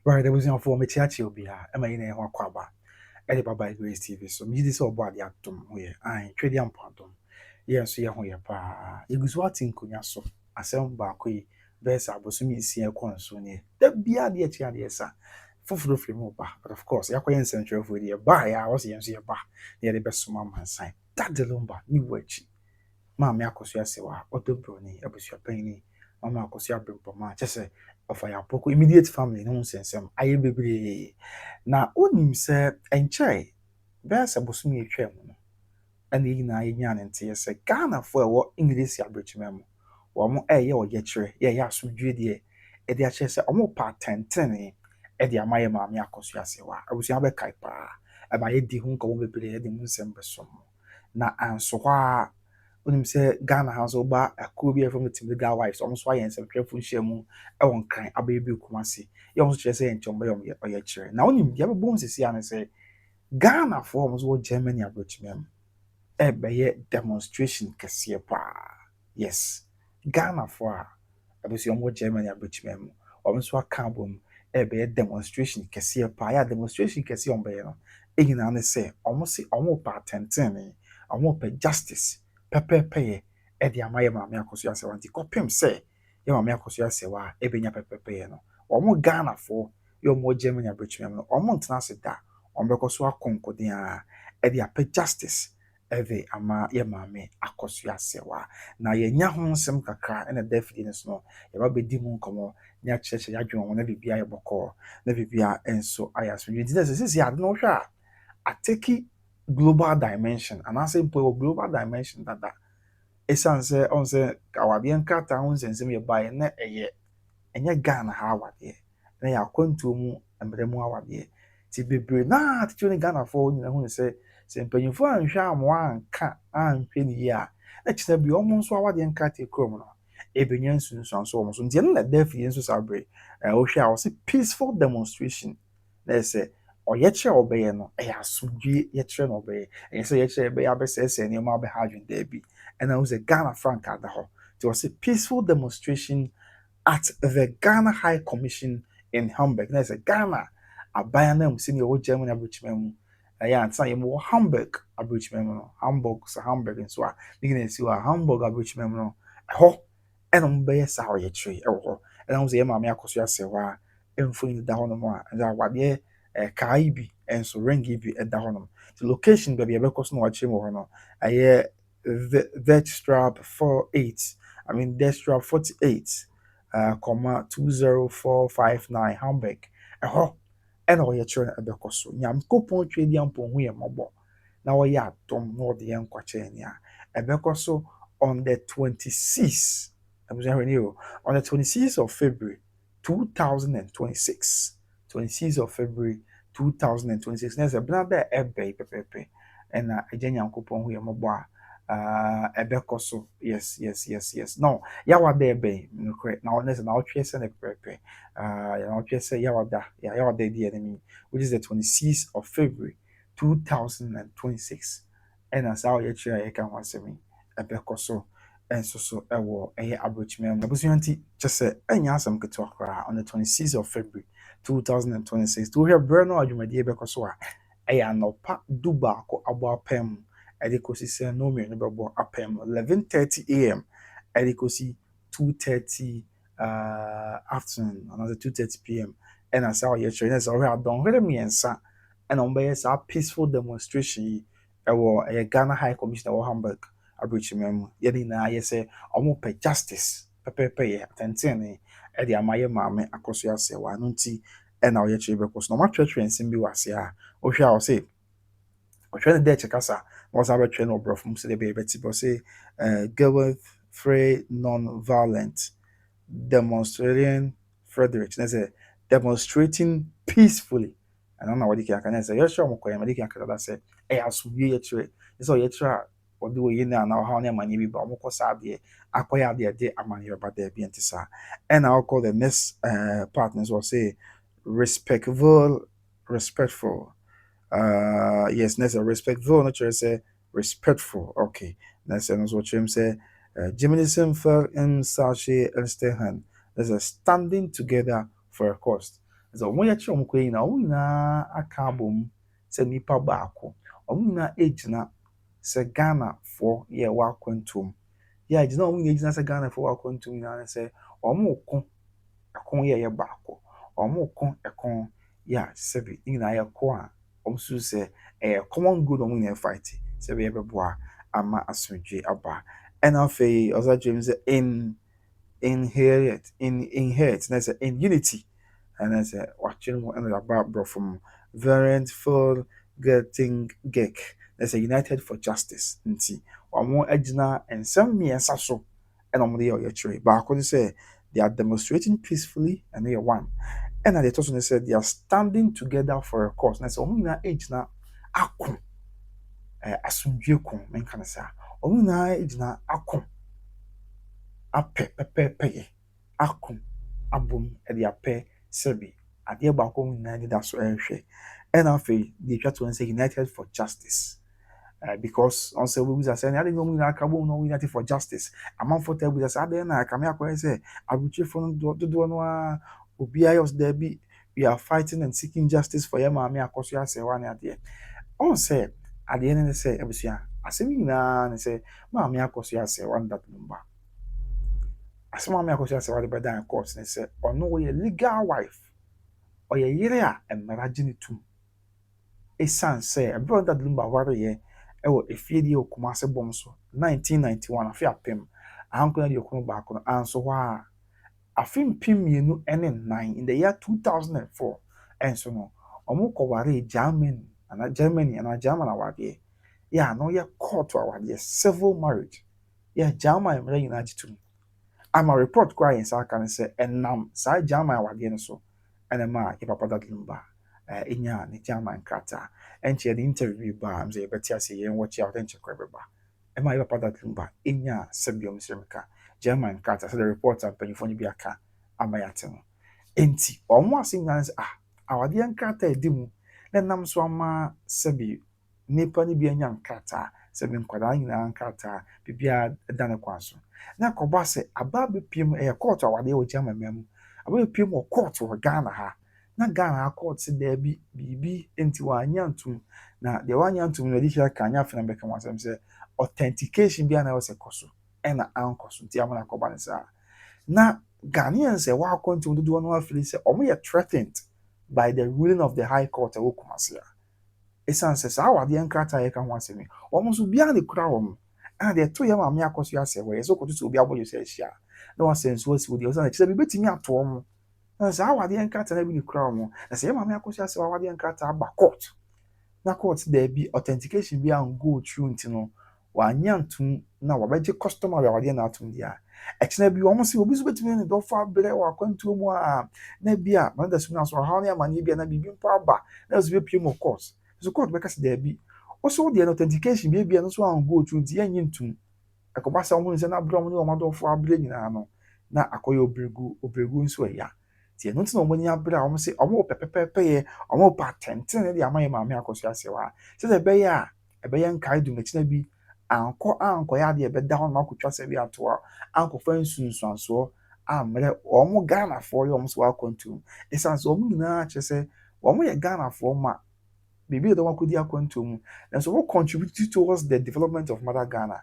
Right, there was no form of chat will be a man in a quaba. Eddie Baba Grace TV. So, me this all body atom where I trade yam pantom. Yes, we are here pa. It was what in Kunyaso. Asem Bakui, Bessa, Bosumi, see a consonie. The beard yet, yes, sir. For free move back. But of course, Yakoyan Central for the bar. I was here bar near the best mama sign. That the lumber, new wedge. Mammy Akosia Sewa, Otto Brony, Abusia Penny, Mamma Akosia Brimpoma, just of a poco immediate family, nonsense. I be na onim sɛ nkyɛe bɛyɛ sɛ bosome atwa mu no ɛna yi nyinaa yɛnya ne nteɛ sɛ ghanafoɔ a ɛwɔ english aberɛkyima mu wɔn ɛyɛ ɔyɛkyerɛ yɛyɛ asomdwie deɛ ɛde akyerɛ sɛ wɔn pa atɛntɛnee ɛde ama yɛ maame akɔso asewa abusua bɛkae paa ɛma yɛdi ho nkɔmmɔ bebree yɛde mu nsɛm bɛsom na anso hɔ a onim sɛ ghana ha nso ba akuo bi a yɛfrɛ no Timliga wives wɔn nso ayɛ nsɛmtwerɛfo nhyiamu mu ɛwɔ nkran abɛyɛ bi kumase yɛ wɔn nso kyerɛ sɛ yɛn nkyɛn bɛyɛ ɔyɛkyerɛ na onim deɛ bɛbɔ mu sisi ano sɛ ghanafoɔ a wɔn nso wɔ germany aberɛkyima mu ɛbɛyɛ demonstration kɛseɛ paa yes ghanafoɔ a abusua wɔn wɔ germany aberɛkyima mu wɔn nso aka abɔ mu ɛbɛyɛ demonstration kɛseɛ paa yɛ a demonstration kɛseɛ a wɔn bɛyɛ no ɛnyinaa ne sɛ wɔn si wɔn pa atɛntɛnee wɔn pɛ justice pɛpɛɛpɛyɛ ɛde ama yɛ maame akɔso asɛwa nti kɔpem sɛ yɛ maame akɔso asɛwa a ɛbɛnya pɛpɛɛpɛyɛ no wɔn ghanafoɔ yɛ wɔn wɔ germany aberɛkyima mu no wɔn ntena ase da wɔn bɛkɔ so akɔ nkɔden a ɛde apɛ justice ɛde ama yɛ maame akɔso asɛwa na yɛnya ho nsɛm kakra ɛna ɛda afidie no so no yɛba bɛdi mu nkɔmmɔ ne akyerɛkyerɛ yɛadwene wɔn na biribi ayɛ bɔkɔɔ na biribi nso ayɛ asomdwe nti na sɛ sisi ade no wohwɛ a ateki global dimension anaasɛ mpo wɔ global dimension dada ɛsiane sɛ ɔn sɛ awadeɛ nkrataa ho nsɛnsɛm yɛ baeɛ na ɛnyɛ ghana ha awadeɛ na yɛ akwantuo mu mmerɛ mu awadeɛ nti bebree na atekyerɛ ne ghanafoɔ nyina hu ne sɛ mpanyinfoɔ anhwɛ amoa anka anhwɛ ne yie a na kyerɛ bi ɔmo nso awadeɛ nkrataa kurom no ɛbɛnya nsunsuanso wɔn so nti ɛno na ɛda afidie nso saa bere wohwɛ a wɔsɛ peaceful demonstration na ɛsɛ ɔyɛkyerɛ a ɔbɛyɛ no ɛyɛ asomdwie yɛkyerɛ na ɔbɛyɛ ɛyɛ sɛ yɛkyerɛ ɛbɛyɛ abɛsɛɛsɛ nneɛma abɛha adwene bi ɛna wo sɛ ghana frankaa da hɔ nti wɔsɛ peaceful demonstration at the Ghana High Commission in Hamburg na ɛsɛ ghana aban na mu sɛnea ɛwɔ germany aberɛkyima mu ɛyɛ ansa yɛ mu wɔ hamburg aberɛkyima mu no hamburg sɛ hamburg nso a ne nyinaa si hɔ a hamburg aberɛkyima mu no ɛhɔ ɛna mo bɛyɛ saa ɔyɛkyerɛ ɛwɔ hɔ ɛna mo sɛ yɛ maame akɔso asɛ hɔ a ɛmfoni da hɔ nom a ɛdɛ awadeɛ kaa bi nso rengi bi ɛda hɔ nom the location baabi ɛbɛkɔ so na wakyerɛ mu hɔ no ɛyɛ Vetstrap 48 I mean Vetstrap 48 20,459 Hamburg ɛhɔ ɛna ɔyɛkyerɛ no ɛbɛkɔ so nyankopɔn twɛ di ampɔ ho yɛ mmɔbɔ na ɔyɛ adom na ɔde yɛn nkwakyɛ ni a ɛbɛkɔ so on the 26th on the 26th of February 2026 26th of February 2026 na sɛ bena da ɛbɛyi pɛpɛpɛ ɛna agya nyankopɔn ho yɛ mmɔbɔ a ɛbɛkɔ so yes no yawada ɛbɛyi nokorɛ na ɔne sɛ na ɔtwe sɛ ne pɛpɛpɛ na ɔtwe sɛ yawada di enemy which is the 26th of February 2026 ɛna saa ɔyɛkyerɛ a yɛka ho asɛm yi ɛbɛkɔ so ɛnso so ɛwɔ ɛyɛ aberɛkyima mu abusua nti kyɛ sɛ ɛnyɛ asɛm ketewa koraa on the 26th of February 2026 to hear berɛ no adwumadie bɛkɔ so a ɛyɛ anɔpa du baako abɔ apam mu ɛde kɔsi sɛ no mmienu bɛbɔ apam mu 11:30 a.m. ɛde kɔsi 2:30 afternoon anaasɛ 2:30 p.m. ɛna saa ɔyɛkyerɛ na sɛ ɔhwɛ adɔnhwere mmiɛnsa ɛna ɔmbɛyɛ saa peaceful demonstration yi ɛwɔ ɛyɛ Ghana High Commission ɛwɔ Hamburg aberɛkyima mu yɛde nyinaa yɛ sɛ ɔmo pɛ justice pɛpɛɛpɛ yɛ atɛntɛnee ɛde ama yɛ maame akɔso asɛwa ano nti ɛna ɔyɛkyerɛ bɛkɔ so na ɔmatwerɛtwerɛ nsɛm bi wɔ ase a ɔhwɛ a ɔsɛ ɔhwɛ ne dɛ kyɛ kasa na ɔsan bɛtwerɛ no ɔborɔfo mu sɛ deɛ bɛti bɛ ɔsɛ Gilbert Frey non-violent demonstrating Frederick na sɛ demonstrating peacefully ɛno na wɔde kɛnka na sɛ yɛhyɛ ɔmo kɔyɛ ma de kɛnka dada sɛ ɛyɛ asomdwie yɛkyerɛ sɛ ɔyɛkyerɛ a ɔde wɔ yɛn na ɔhaw ne amanneɛ bi ba ɔmo kɔ saa adeɛ akɔyɛ adeɛ de amanneɛ ba da bi nti saa ɛna ɔkɔ the next part no so ɔsɛ respectful yes na sɛ respectful no kyerɛ sɛ respectful okay na sɛ no so kyerɛ m sɛ Gymnasium fell in Sache Elstehen. There's a standing together for a cause. so ɔmo yɛ kyerɛ ɔmo kɔ yi na ɔmo nyinaa aka abom sɛ nipa baako ɔmo nyinaa egyina sɛ Ghanafoɔ yɛ wɔ akwantuom yɛ gyina ɔmo nyinaa gyina sɛ Ghanafoɔ wɔ akwantuom nyinaa sɛ ɔmo ko ɛko yɛ baako ɔmo ko ɛko yɛ sɛbi ne nyinaa yɛ ko a ɔmo so sɛ ɛyɛ common good ɔmo nyinaa fight sɛbi yɛbɛboa ama asomdwe aba ɛna afei ɔsa kyerɛ mu sɛ inherit na sɛ in unity ɛna sɛ wakyerɛ mu ɛna aba borɔfo mu variant for getting gek na sɛ united for justice nti ɔmo agyina nsɛm mmiɛnsa so ɛna ɔmo de yɛ ɔyɛkyerɛ baako ne sɛ they are demonstrating peacefully ɛno yɛ one ɛna deɛ ɛtɔ so ne sɛ they are standing together for a cause na sɛ ɔmo nyinaa egyina ako asomdwe ko menka ne saa ɔmo nyinaa egyina ako apɛ pɛpɛɛpɛyɛ ako abom ɛde apɛ sɛbi adeɛ baako ɔmo nyinaa deda so ɛrehwɛ ɛna afei deɛ etwa to ne sɛ united for justice because ɔnsɛ obibusa sɛ ne ade ne ɔmo nyinaa aka bom na ɔmo united for justice amanfoɔ ta ebusa sɛ adeɛ na kame akɔyɛ sɛ abutufoɔ no dodoɔ no a obiara yɛ ɔsɛ daabi we are fighting and seeking justice for yɛ maame akɔso asɛwa ne adeɛ ɔnsɛ adeɛ ne sɛ abusua asɛm nyinaa ne sɛ maame akɔso asɛwa no datum ba asɛm maame akɔso asɛwa de bɛdan court ne sɛ ɔno wɔyɛ legal wife ɔyɛ yere a mmara gye ne tum ɛsiane sɛ ɛberɛ ɔda datum ba wareyɛ ɛwɔ efiedie wɔ Kumase bom so 1991 afe apem ahankora deɛ ɔkron baako no anso hɔ a afe mpem mmienu ne nnan in the year 2004 ɛnso no ɔmo kɔware Germany anaa German awadeɛ yɛ a na ɔyɛ court awadeɛ civil marriage yɛ German mmerɛ nyinaa gye tom ama report koraa yɛn nsa aka ne sɛ ɛnam saa German awadeɛ no so ɛna ma yɛ papa datum ba ɛnya ne German krataa ɛnkyɛ de interview ba am sɛ yɛbɛte ase yɛn wɔkye a ɔtɛnkyɛ kora bɛba ɛma yɛ papa datum ba ɛnya sɛbiom srɛmka German krataa sɛ the reporter mpanyinfoɔ no bi aka ama yɛate no enti ɔmo ase nyinaa sɛ awadeɛ nkrataa edi mu na nam so ama sɛbi nipa no bi anya nkrataa sɛbi nkwadaa nyinaa nkrataa biribiara da ne kwan so na kɔba sɛ aba bepiem ɛyɛ court awadeɛ wɔ German mu aba bepiem wɔ court wɔ Ghana ha na Ghana ha court sɛ daabi biribi nti wanya ntom na deɛ wanya ntom no de hyɛ ka anya afena bɛka wɔn asɛm sɛ authentication bi a na ɛwɔ sɛ kɔ so ɛna ankɔ so nti amana kɔba ne saa na Ghanaians ɛwɔ akɔntom dodoɔ no afiri sɛ ɔmo yɛ threatened by the ruling of the high court ɛwɔ Kumase a ɛsiane sɛ saa awadeɛ nkrataa yɛka ho asɛm yi ɔmo nso biara ne kura wɔn ɛna deɛ ɛto yɛ maame akɔ so asɛ wɔ yɛ sɛ ɔkɔto sɛ obi abɔ yɛ sɛ ahyia na wasɛ nsuo asi wɔ deɛ ɔsan kyerɛ bi betumi ato wɔn na saa awadeɛ nkrataa na bi ne kura wɔn na sɛ yɛ maame akɔ so asɛ awadeɛ nkrataa aba court na court daabi authentication bi a go through nti no wanya ntom na wabɛgye customary awadeɛ na atom deɛ ɛkyena bi wɔn sɛ obi nso betumi ne dɔfo abrɛ wɔ akwantuo mu a na bi a na da so na so ɔhaw ne amane bi a na biribi mpo aba na so bepie mu court so court bɛka sɛ daabi ɔso deɛ no authentication bi no so an go through nti yɛnyi ntom ɛkɔba sɛ ɔmo sɛ na abrɛ ɔmo ne ɔmo adɔfo abrɛ nyinaa no na akɔyɛ obregu nso ɛya tie no nti na ɔmo ni abrɛ a ɔmo sɛ ɔmo pɛpɛpɛpɛ yɛ ɔmo pa tenten ne de ama yɛ maame akɔso asɛwa sɛ sɛ ɛbɛyɛ a ɛbɛyɛ nkae dum ɛkyena bi ankɔyɛ adeɛ ɛbɛda hɔ na akɔtwa sɛ bi ato a ankɔfa nsunsuansoɔ ammerɛ ɔmo Ghanafoɔ yɛ ɔmo so akɔntum ɛsiane sɛ ɔmo nyinaa kyerɛ sɛ ɔmo yɛ Ghanafoɔ ma biribi ɛdɔm akɔdi akɔntum mu nanso ɔmo contribute towards the development of mother Ghana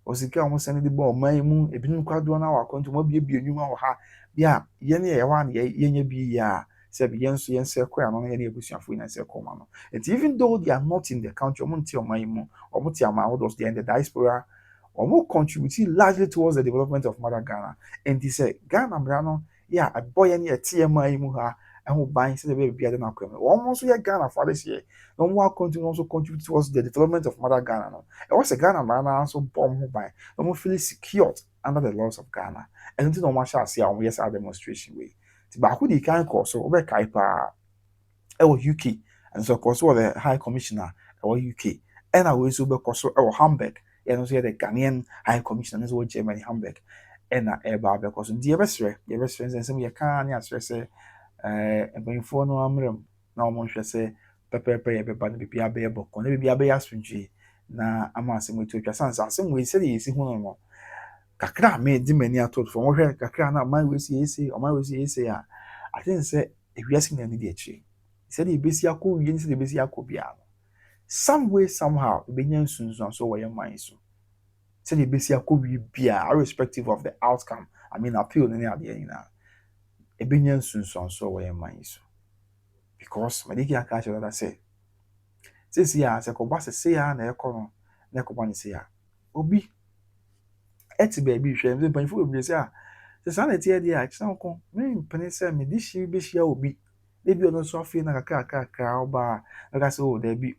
osika ɔmo sɛne de bɔ ɔman yi mu ebinom kwadoɔ na wɔ akɔntum abiebie nnwuma wɔ ha bi a yɛn yɛ hɔ a yɛnyɛ bi yie a sɛbi yɛn nso yɛn sɛ kɔ ano na yɛn abusuafo yɛn sɛ kɔ ano and even though they are not in the country ɔmo nte ɔman yi mu ɔmo te ama ahodoɔ so they are in the diaspora ɔmo contribute largely towards the development of mother Ghana and sɛ Ghana mmara no yɛ a ɛbɔ yɛn yɛ te ɔman yi mu ha ɛho ban sɛ ɛbɛyɛ biara na akɔ mu wɔn nso yɛ Ghana fo adehyɛ na wɔn akɔntu nso contribute towards the development of mother Ghana no ɛwɔ sɛ Ghana mmara no nso bɔ ɔmo ho ban na ɔmo feel secured under the laws of Ghana ɛno ti na ɔmo ahyɛ ase a ɔmo yɛ saa demonstration wei ti baako di kan kɔ so ɔbɛkae paa ɛwɔ UK nso kɔ so wɔ the High Commissioner ɛwɔ UK ɛna wei nso bɛkɔ so ɛwɔ Hamburg yɛn nso yɛ the Ghanaian High Commissioner nso wɔ Germany Hamburg ɛna ɛba abɛkɔ so nti yɛbɛsrɛ nsɛm yɛka ne asrɛ sɛ mpanyinfoɔ no amrɛ mu na wɔn nhwɛ sɛ pɛpɛɛpɛ yɛbɛba no biribi abɛyɛ bɔkɔ na biribi abɛyɛ asomdwie na ama asɛm etu atwa sansa asɛm wei sɛdeɛ yɛsi ho no kakra a mɛdi m'ani ato fam wɔhwɛ kakra na ɔman wei si yɛsi a I think sɛ ewiase na need achi said the besi akọ wie said the besi akọ bia some way somehow ebenya nsunsun so wɔ mind so said the besi akọ wie bia irrespective of the outcome I mean appeal ne ade nyina ebenya nsunsun so wɔ mind so because mediki aka acho that say ya se ko ba se ya na ekọ no na ekọ ba ne se ya obi eti ba bi hwɛ me banfo obi se a se sa na tie dia a kisa ko me mpene se me di shi be shia obi e bi ono so afi na kaka oba aka se o da bi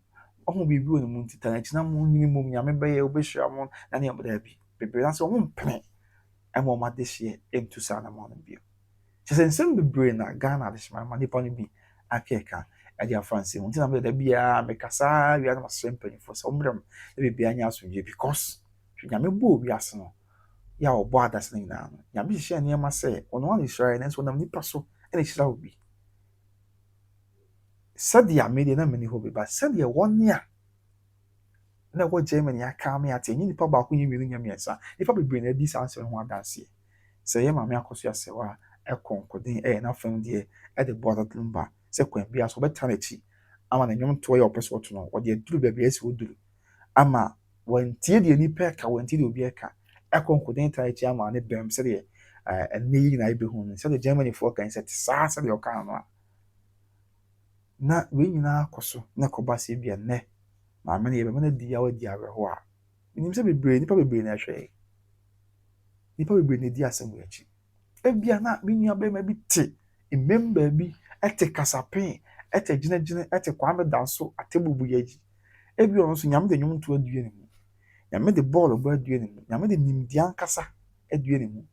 ohun bi bi onu mu ntita na kina mu nyini mu nyame be ye obehwia mu na ne obo da bi bebe na se ohun mpene e mo ma de hye emtu sa na mo no bi se nsem bebre na Ghana de shima ma nipa no bi akeka ade afansi mu ntina me da bia me kasa wi na masempanyi for so mbrem e bibia anya asomje because nyame bo obi ase no ya obo adase na no nyame hye ne ma se ono an Israel na so nam nipa so e na hira obi said ya media na mani ho be ba said ya won ya na wo Germany aka me ate nyi nipa ba ko nyi wiru nyame esa nipa bebre na di sanse ho adanse se ye ma me akoso ya se wa ekonkodin na fam de e de border lumba se kwan bia so beta na chi ama na nyom to ye opeso to no wo de duru ba bia esi oduru ama wantie de nipa ka wantie de obi eka ekonkodin ta chi ama ne bem se de yi na ibe hu se de Germany for kan se sa se de oka no na we nyina akoso na koba se bia ne ma me ne ye be na di ya wadi aweho a nim se bebre nipa bebre na hwe nipa bebre na di asem we chi ebia na me nua be ma bi te member bi ete kasapen ete gyinagyina ete kwame danso atebubu yaji ebi ono so nyame de nyum to adue ne mu nyame de ball bo adue ne mu nyame de nimdia nkasa adue ne mu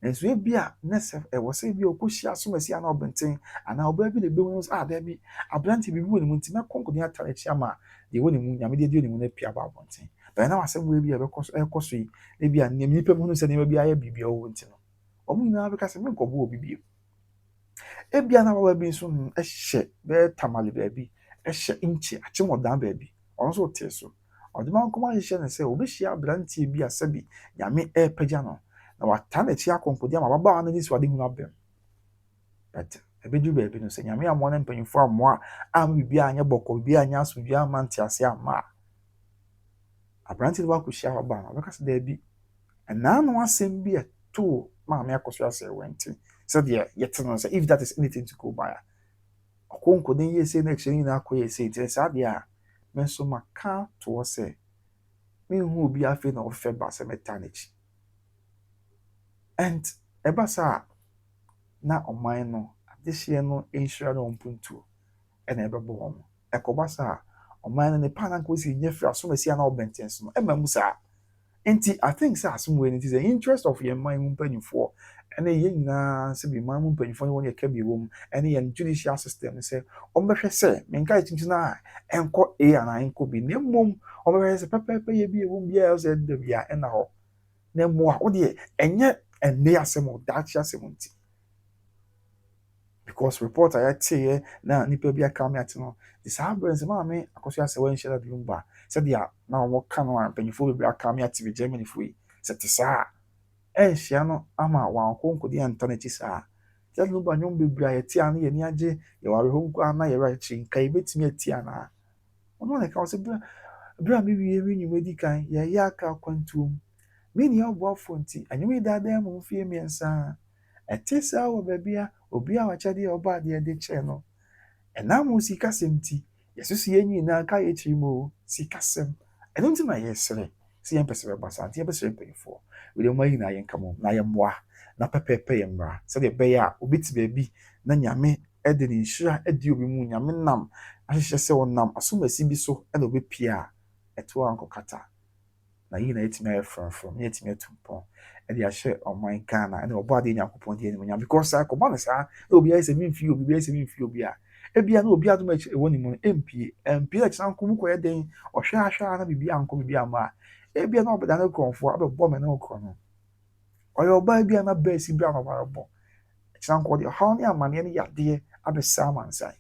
enso ebia nese wo se bi okohia so masi ana obenten ana oba bi de be won ah da bi abranti bi won mu ntima konkoni atare chi ama de won mu nyame de adue ne mu na pia ba obenten ba na wasem we bi e be koso yi ebia nipa mu no se ne bi aye bibia wo ntino omu na be kase me nkobo obi bi ebia na baba bi nso ehye be tamale ba bi ehye inchi achemodan ba bi ono so te so odima nkoma hye ne se obehia abranti bi asabi nyame pagya no na wata na chi akonkodi ama baba na nisu ade hu abem but ebedu ba bi no se nyame amo na mpanyifo amo a bibi anya bokko bibi anya asodua amanti ase ama abranti ba ko hia baba na bekase da bi na no asem bi to ma me akoso ase wenti so the yet no say if that is anything to go by akonkodin ye say next yin na akoye say it say dia men so maka to say me hu obi afi na ofe ba se metanichi and eba sa na oman no adehye no ensure no mpuntu e na ebebo ho ekoba sa oman no ne pana ko si nyefi asomasi na obenten so e mamu sa enti I think say asomwe ni the interest of your mind mpanifo ene ye nyina se bi man mpanifo ne won ye ka bi wom ene ye judicial system se ombehwe se menka chinchina enko a ana enko bi ne mom ombehwe se pepepe ye bi wom bia o se de bia ena ho ne mo a wo de enye ene asem dachi asem nti because reporter ya tie na nipa bi aka me atino the sabres ma me akoso ase wan share that lumba said ya na wo ka no ampanifo bi aka me ati Germany fui se te sa hia no ama wan konkodi antanechi sa that lumba nyom bebra ya tie ana ye ni age ye ware ho nko ana ye right chi nkai betimi atie ana ono na ka se bra me wi nyum edi kan ye ya aka kwantum me ni obo fonti anyum dada mu fie miensa etisa wo babia obi a wachade oba de de che no ena mu sikasem ti yesusu yenyi na ka ye chimo sikasem eno nti na yesere si yen pese be basa nti ye pese pefo we de mayi na yen kamo na ye mwa na pepepe ye mra se de be ya obi ti baby na nyame e de ni nhira e di obi mu nyame nam ahye se wonam asomasi bi so e na obi pia eto anko kata na yi na etimi from na etimi etumpon e de ahye oman Ghana and obo ade nyakopon de ni because I come on sa obi ayi se mimfi obi ayi se mimfi obi a ebia na obi adom e woni mu MP la chan ko mu ko yeden ohwe ahwa na bibi anko bibi ama ebia na obeda na konfo abebo me na okro no oyo oba bia na ba si bia na barabo chan ko de how ni amane ne yade abesa mansai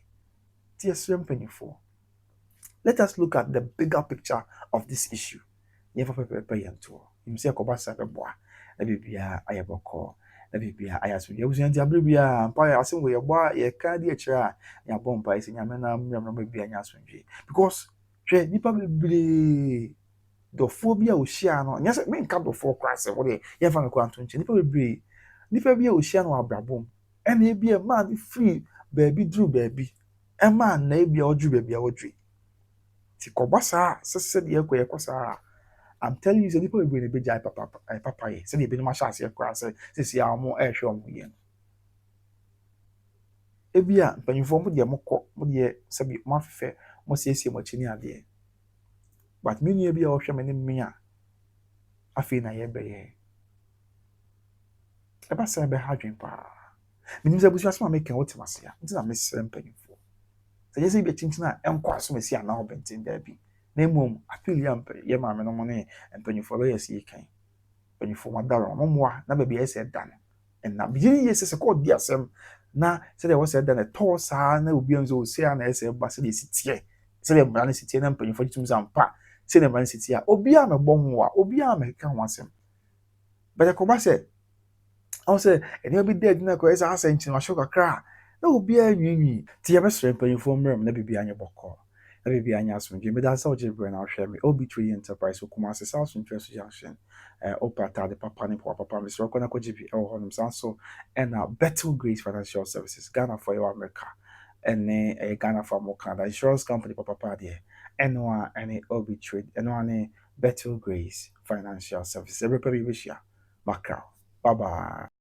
ti esrem panifo. Let us look at the bigger picture of this issue. Never prepare yanto. You say ko ba sa beboa na bibia ayeboko na bibia aya so ye busuan ti abre bia mpa ya asem we ye bo ye ka di akira a ya bo mpa ise nyame na mmram na bibia nya so ndwe because hwe nipa bebre dɔfoɔ bi a ohyia no nyɛ sɛ menka dɔfoɔ koraa sɛ wode yɛmfa no koraa nto nkyɛn nipa bebree nipa bi a ohyia no wɔ abrabom ɛna ebi a maa no firi baabi duru baabi ɛmaa na ebi a ɔduru baabi a ɔduru ti kɔba saa sɛ deɛ ɛkɔ yɛkɔ saa I'm telling you sɛ nipa bebree na ebegya papa yɛ sɛdeɛ ebinom ahyɛ aseɛ koraa sɛ sisi a wɔn ɛrehwɛ wɔn yɛ no ebi a mpanyinfoɔ mo deɛ mo kɔ mo deɛ sɛbi mo afɛfɛ mo siesie mo akyi ne adeɛ but me nua bi a ɔhwɛ me ne me a afei na yɛbɛyɛ ɛba sɛ bɛha adwen paa menim sɛ abusua sɛm a meka wotem ase a nti na mesrɛ mpanyimfoɔ sɛ yɛ sɛ bi akyinkyin a ɛnkɔ asom asi anaa ɔbɛnten daabi na mmom apel yɛ maame no mo ne mpanyimfoɔ bɛyɛ sɛ yɛkan mpanyimfoɔ madaro ɔmo mmoa na baabi ayɛ sɛ ɛda no ɛna bigye yɛ sɛ sɛ kɔɔdi asɛm na sɛdeɛ ɛwɔ sɛ ɛda no ɛtɔɔ saa na obi nso ɔsi a na ɛsɛ ɛba sɛdeɛ ɛsi teɛ sɛdeɛ mmara no si teɛ na mpanyimfoɔ gye tom sɛ ampa sɛdeɛ mmara no si teɛ a obiara mɛbɔ ho a obiara mɛka ho asɛm bɛyɛ kɔba sɛ ɔmo sɛ ɛnneɛma bi da adi na kɔyɛ sɛ asɛ nkyɛn wahyɛ kakra na obiara nwiinwii te yɛbɛsrɛ mpanyimfoɔ mmerɛ mu na biribi anyɛ bɔkɔɔ na biribi anyɛ asomdwe meda sɛ wogye berɛ na wohwɛ me obi trade enterprise okuma ase saa asomdwe so junction ɔpɛ atade papa ne papa mesrɛ kɔ na kɔgye bi ɛwɔ hɔnom saa nso ɛna Bettle Grace Financial Services Ghanafoɔ yɛwɔ America ɛne ɛyɛ Ghanafoɔ a mo Canada insurance company papa deɛ ɛno a ɛne obi trade ɛno a ne Bettle Grace Financial Services ɛbɛpɛ bi bɛhyia Macau. Bye bye.